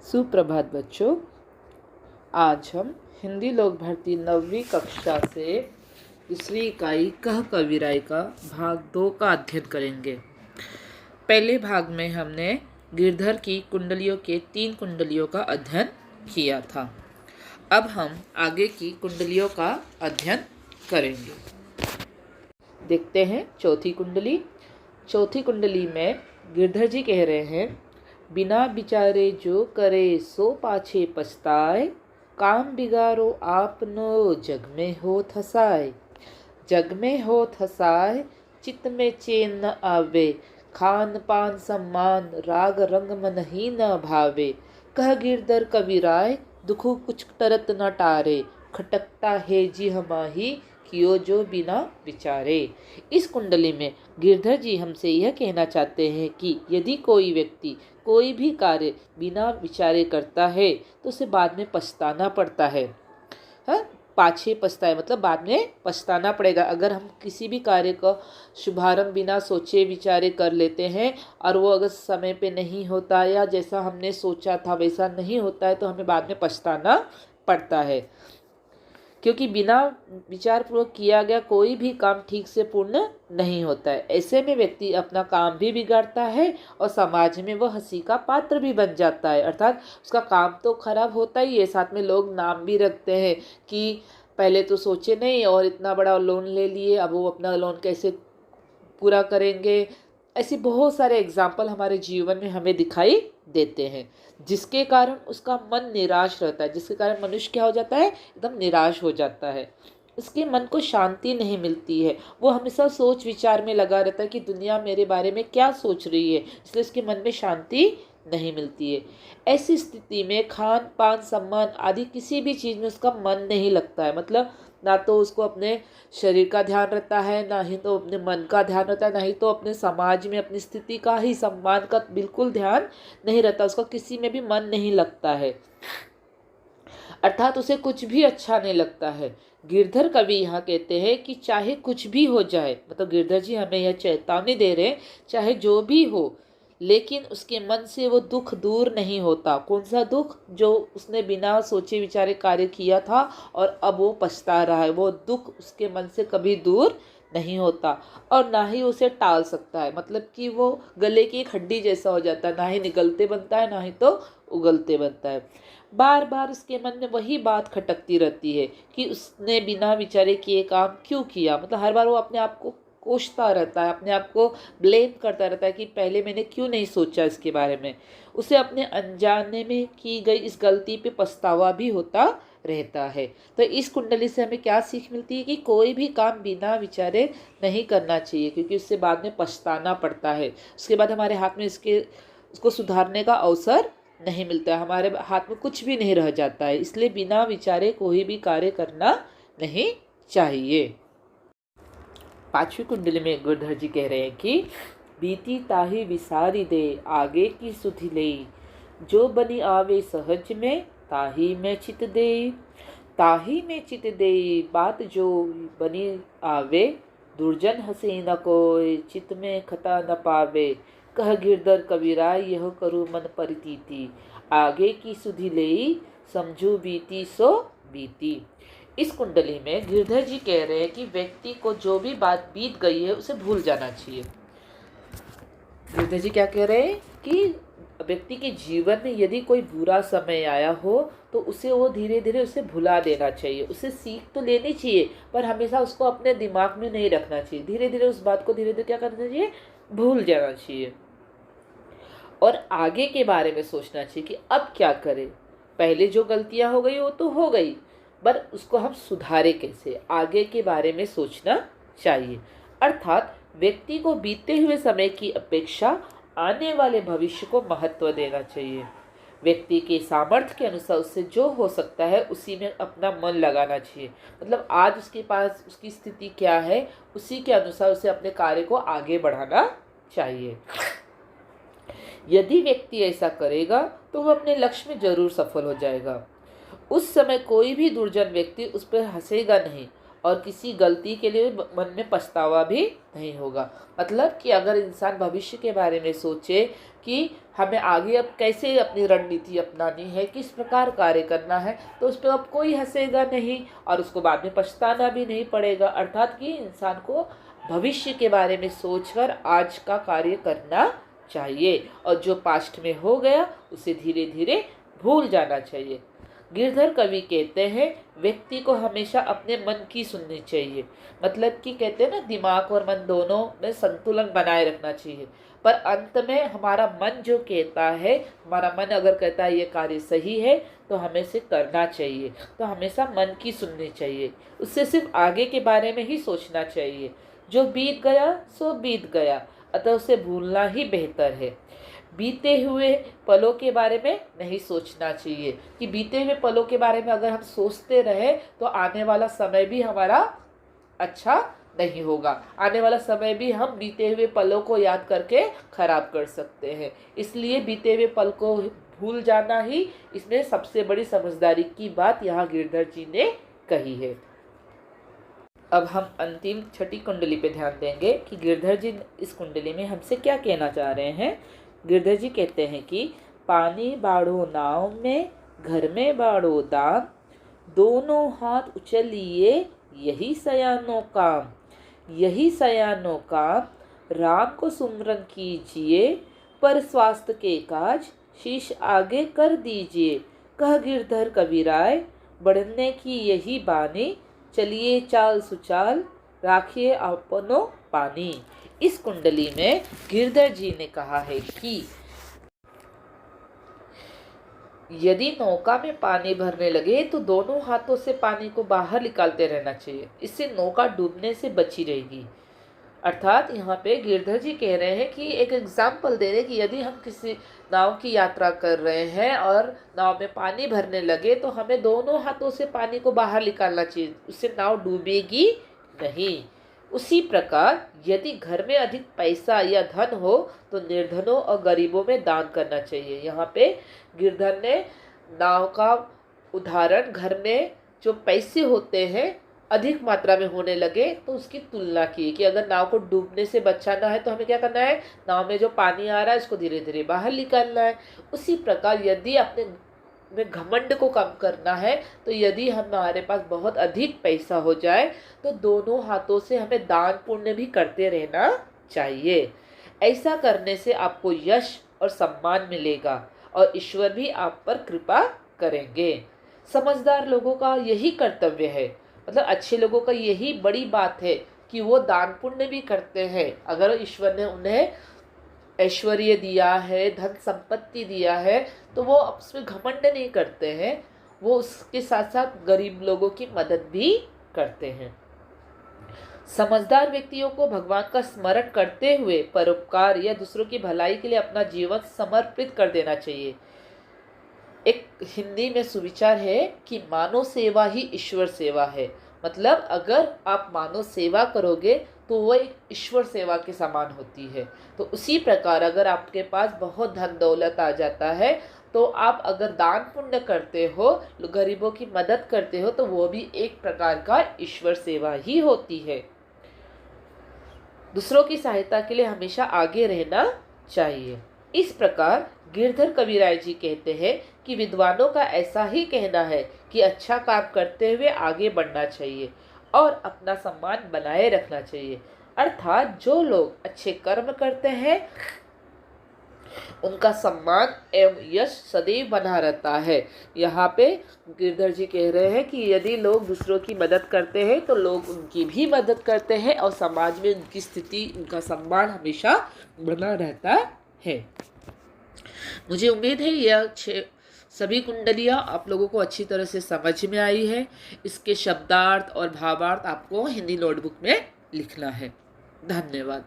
सुप्रभात बच्चों। आज हम हिंदी लोक भर्ती 9वीं कक्षा से दूसरी इकाई कह कविराय का भाग 2 का अध्ययन करेंगे। पहले भाग में हमने गिरधर की कुंडलियों के 3 कुंडलियों का अध्ययन किया था। अब हम आगे की कुंडलियों का अध्ययन करेंगे। देखते हैं चौथी कुंडली। चौथी कुंडली में गिरधर जी कह रहे हैं, बिना विचारे जो करे सो पाछे पछताए, काम बिगाड़ो आपनो जग में होत हसाए। जग में होत हसाए, चित्त में चैन न आवे, खान पान सम्मान राग रंग मन ही न भावे। कह गिरधर कविराय, दुखु कुछ टरत न टारे, खटकता है जी हमाही, कियो जो बिना विचारे। इस कुंडली में गिरधर जी हमसे यह कहना चाहते हैं कि यदि कोई व्यक्ति कोई भी कार्य बिना विचारे करता है तो उसे बाद में पछताना पड़ता है। पाछे पछताए मतलब बाद में पछताना पड़ेगा। अगर हम किसी भी कार्य का शुभारंभ बिना सोचे विचारे कर लेते हैं और वो अगर समय पे नहीं होता या जैसा हमने सोचा था वैसा नहीं होता है तो हमें बाद में पछताना पड़ता है, क्योंकि बिना विचार पूर्वक किया गया कोई भी काम ठीक से पूर्ण नहीं होता है। ऐसे में व्यक्ति अपना काम भी बिगाड़ता है और समाज में वह हंसी का पात्र भी बन जाता है। अर्थात उसका काम तो खराब होता ही है, साथ में लोग नाम भी रखते हैं कि पहले तो सोचे नहीं और इतना बड़ा लोन ले लिए, अब वो अपना लोन कैसे पूरा करेंगे। ऐसे बहुत सारे एग्जाम्पल हमारे जीवन में हमें दिखाई देते हैं, जिसके कारण उसका मन निराश रहता है, जिसके कारण मनुष्य क्या हो जाता है, एकदम निराश हो जाता है। उसके मन को शांति नहीं मिलती है, वो हमेशा सोच विचार में लगा रहता है कि दुनिया मेरे बारे में क्या सोच रही है, इसलिए उसके मन में शांति नहीं मिलती है। ऐसी स्थिति में खान पान सम्मान आदि किसी भी चीज़ में उसका मन नहीं लगता है। मतलब ना तो उसको अपने शरीर का ध्यान रहता है, ना ही तो अपने मन का ध्यान रहता है, ना ही तो अपने समाज में अपनी स्थिति का ही सम्मान का बिल्कुल ध्यान नहीं रहता। उसका किसी में भी मन नहीं लगता है, अर्थात उसे कुछ भी अच्छा नहीं लगता है। गिरधर कवि यहाँ कहते हैं कि चाहे कुछ भी हो जाए, मतलब गिरधर जी हमें यह चेतावनी दे रहे हैं, चाहे जो भी हो लेकिन उसके मन से वो दुख दूर नहीं होता। कौन सा दुख? जो उसने बिना सोचे विचारे कार्य किया था और अब वो पछता रहा है, वो दुख उसके मन से कभी दूर नहीं होता और ना ही उसे टाल सकता है। मतलब कि वो गले की एक हड्डी जैसा हो जाता है, ना ही निगलते बनता है ना ही तो उगलते बनता है। बार बार उसके मन में वही बात खटकती रहती है कि उसने बिना विचारे किए काम क्यों किया। मतलब हर बार वो अपने आप को कोसता रहता है, अपने आप को ब्लेम करता रहता है कि पहले मैंने क्यों नहीं सोचा इसके बारे में। उसे अपने अनजाने में की गई इस गलती पे पछतावा भी होता रहता है। तो इस कुंडली से हमें क्या सीख मिलती है कि कोई भी काम बिना विचारे नहीं करना चाहिए, क्योंकि उससे बाद में पछताना पड़ता है। उसके बाद हमारे हाथ में उसको सुधारने का अवसर नहीं मिलता है, हमारे हाथ में कुछ भी नहीं रह जाता है। इसलिए बिना विचारे कोई भी कार्य करना नहीं चाहिए। 5वीं कुंडली में गिरधर जी कह रहे हैं कि बीती ताही विसारी दे, आगे की सुधि ले, जो बनी आवे सहज में, ताही में चित दे। ताही में चित दे, बात जो बनी आवे, दुर्जन हंसे न कोय, चित में खता न पावे। कह गिरधर कविराय, यह करू मन परितीति, आगे की सुधि ले, समझू बीती सो बीती। इस कुंडली में गिरधर जी कह रहे हैं कि व्यक्ति को जो भी बात बीत गई है उसे भूल जाना चाहिए। गिरधर जी क्या कह रहे हैं कि व्यक्ति के जीवन में यदि कोई बुरा समय आया हो तो उसे वो धीरे धीरे उसे भुला देना चाहिए। उसे सीख तो लेनी चाहिए पर हमेशा उसको अपने दिमाग में नहीं रखना चाहिए। धीरे धीरे उस बात को धीरे धीरे क्या करना चाहिए, भूल जाना चाहिए और आगे के बारे में सोचना चाहिए कि अब क्या करें। पहले जो गलतियां हो गई वो तो हो गई, पर उसको हम सुधारे कैसे, आगे के बारे में सोचना चाहिए। अर्थात व्यक्ति को बीते हुए समय की अपेक्षा आने वाले भविष्य को महत्व देना चाहिए। व्यक्ति के सामर्थ्य के अनुसार उससे जो हो सकता है उसी में अपना मन लगाना चाहिए। मतलब आज उसके पास उसकी स्थिति क्या है उसी के अनुसार उसे अपने कार्य को आगे बढ़ाना चाहिए। यदि व्यक्ति ऐसा करेगा तो वह अपने लक्ष्य में जरूर सफल हो जाएगा। उस समय कोई भी दुर्जन व्यक्ति उस पर हंसेगा नहीं और किसी गलती के लिए मन में पछतावा भी नहीं होगा। मतलब कि अगर इंसान भविष्य के बारे में सोचे कि हमें आगे अब कैसे अपनी रणनीति अपनानी है, किस प्रकार कार्य करना है, तो उस पर अब कोई हंसेगा नहीं और उसको बाद में पछताना भी नहीं पड़ेगा। अर्थात कि इंसान को भविष्य के बारे में सोचकर आज का कार्य करना चाहिए और जो पास्ट में हो गया उसे धीरे धीरे भूल जाना चाहिए। गिरधर कवि कहते हैं व्यक्ति को हमेशा अपने मन की सुननी चाहिए। मतलब कि कहते हैं ना, दिमाग और मन दोनों में संतुलन बनाए रखना चाहिए। पर अंत में हमारा मन जो कहता है, हमारा मन अगर कहता है ये कार्य सही है तो हमें से करना चाहिए। तो हमेशा मन की सुननी चाहिए, उससे सिर्फ आगे के बारे में ही सोचना चाहिए। जो बीत गया सो बीत गया, अतः उसे भूलना ही बेहतर है। बीते हुए पलों के बारे में नहीं सोचना चाहिए कि बीते हुए पलों के बारे में अगर हम सोचते रहे तो आने वाला समय भी हमारा अच्छा नहीं होगा। आने वाला समय भी हम बीते हुए पलों को याद करके खराब कर सकते हैं। इसलिए बीते हुए पल को भूल जाना ही इसमें सबसे बड़ी समझदारी की बात यहाँ गिरधर जी ने कही है। अब हम अंतिम छठी कुंडली पे ध्यान देंगे कि गिरधर जी इस कुंडली में हमसे क्या कहना चाह रहे हैं। गिरधर जी कहते हैं कि पानी बाढ़ो नाव में, घर में बाढ़ो दाम, दोनों हाथ उछलिए यही सयानो काम, यही सयानो काम, राम को सुमरन कीजिए, पर स्वास्थ्य के काज शीश आगे कर दीजिए। कह गिरधर कविराय बढ़ने की यही बानी, चलिए चाल सुचाल, राखिए अपनो पानी। इस कुंडली में गिरधर जी ने कहा है कि यदि नौका में पानी भरने लगे तो दोनों हाथों से पानी को बाहर निकालते रहना चाहिए, इससे नौका डूबने से बची रहेगी। अर्थात यहाँ पे गिरधर जी कह रहे हैं कि एक एग्जाम्पल दे रहे हैं कि यदि हम किसी नाव की यात्रा कर रहे हैं और नाव में पानी भरने लगे तो हमें दोनों हाथों से पानी को बाहर निकालना चाहिए, उससे नाव डूबेगी नहीं। उसी प्रकार यदि घर में अधिक पैसा या धन हो तो निर्धनों और गरीबों में दान करना चाहिए। यहाँ पे गिरधर ने नाव का उदाहरण घर में जो पैसे होते हैं अधिक मात्रा में होने लगे तो उसकी तुलना की कि अगर नाव को डूबने से बचाना है तो हमें क्या करना है, नाव में जो पानी आ रहा है उसको धीरे धीरे बाहर निकालना है। उसी प्रकार यदि अपने में घमंड को कम करना है तो यदि हमारे पास बहुत अधिक पैसा हो जाए तो दोनों हाथों से हमें दान पुण्य भी करते रहना चाहिए। ऐसा करने से आपको यश और सम्मान मिलेगा और ईश्वर भी आप पर कृपा करेंगे। समझदार लोगों का यही कर्तव्य है, मतलब अच्छे लोगों का यही बड़ी बात है कि वो दान पुण्य भी करते हैं। अगर ईश्वर ने उन्हें ऐश्वर्य दिया है, धन संपत्ति दिया है, तो वो उसमें घमंड नहीं करते हैं, वो उसके साथ साथ गरीब लोगों की मदद भी करते हैं। समझदार व्यक्तियों को भगवान का स्मरण करते हुए परोपकार या दूसरों की भलाई के लिए अपना जीवन समर्पित कर देना चाहिए। एक हिंदी में सुविचार है कि मानव सेवा ही ईश्वर सेवा है। मतलब अगर आप मानव सेवा करोगे तो वो एक ईश्वर सेवा के समान होती है। तो उसी प्रकार अगर आपके पास बहुत धन दौलत आ जाता है तो आप अगर दान पुण्य करते हो, गरीबों की मदद करते हो, तो वो भी एक प्रकार का ईश्वर सेवा ही होती है। दूसरों की सहायता के लिए हमेशा आगे रहना चाहिए। इस प्रकार गिरधर कविराय जी कहते हैं कि विद्वानों का ऐसा ही कहना है कि अच्छा काम करते हुए आगे बढ़ना चाहिए और अपना सम्मान बनाए रखना चाहिए। अर्थात जो लोग अच्छे कर्म करते हैं उनका सम्मान एवं यश सदैव बना रहता है। यहाँ पे गिरधर जी कह रहे हैं कि यदि लोग दूसरों की मदद करते हैं तो लोग उनकी भी मदद करते हैं और समाज में उनकी स्थिति, उनका सम्मान हमेशा बना रहता है। मुझे उम्मीद है यह सभी कुंडलियाँ आप लोगों को अच्छी तरह से समझ में आई है। इसके शब्दार्थ और भावार्थ आपको हिंदी नोटबुक में लिखना है। धन्यवाद।